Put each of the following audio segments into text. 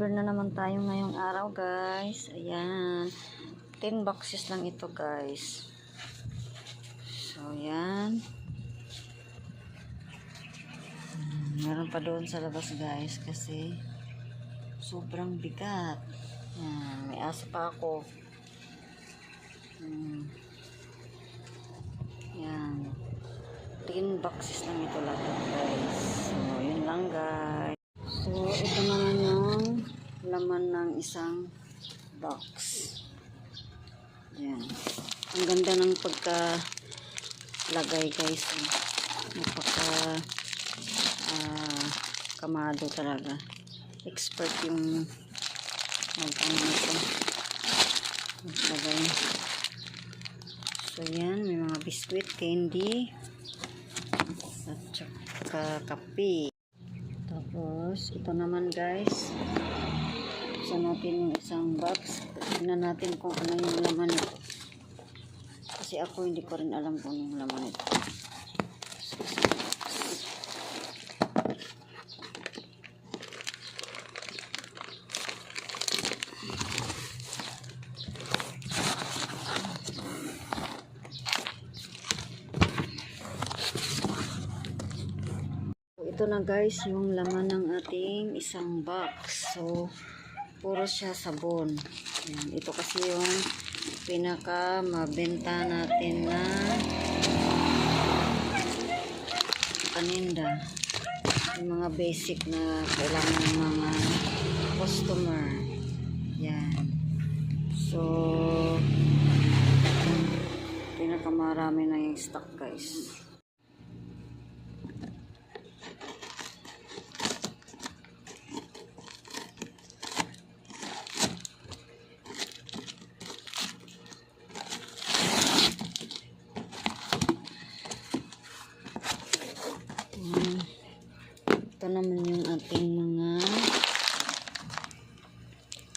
Deliver na naman tayo ngayong araw, guys. Ayan. 10 boxes lang ito, guys. So, ayan. Meron pa doon sa labas, guys, kasi sobrang bigat. Ayan. May aso pa ako. Ayan. 10 boxes lang ito lahat, guys. So, yun lang, guys. So, ito naman yung laman ng isang box. Ayan. Ang ganda ng pagkalagay, guys. Napaka kamado talaga. Expert yung maglagay. So, yan. May mga biscuit, candy, at saka kape. Tapos, ito naman, guys. Buksan natin yung isang box. Tignan natin kung ano yung laman nito. Kasi ako hindi ko rin alam kung ano yung laman nito. Ito na, guys, yung laman ng ating isang box. So, puro siya sabon. Ayan. Ito kasi yung pinaka mabenta natin na paninda. Yung mga basic na kailangan ng mga customer. Yan. So, pinaka marami na yung stock, guys. Ito naman yung ating mga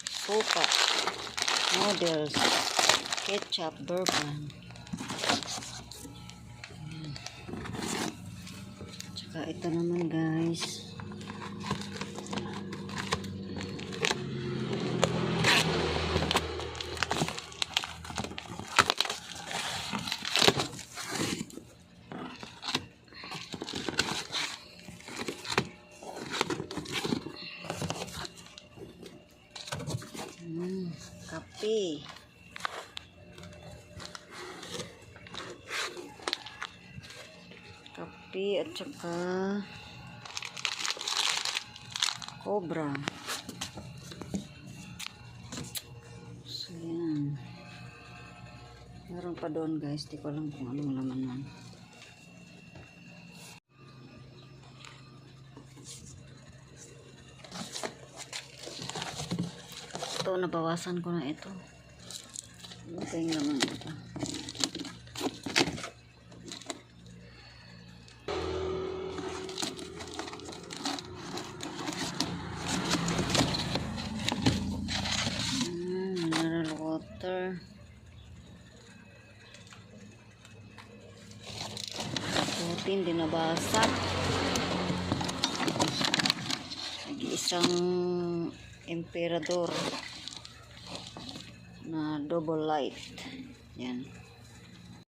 sopa, noodles, ketchup, bourbon. Tsaka ito naman, guys, kape. Kape at saka Cobra. So, yan. Meron pa doon, guys. Di ko alam kung anong laman nun. Ito, nabawasan ko na ito. Ano kayong laman ito? Mineral water. Putin, di nabasa. Isang Emperador na double light. Yan.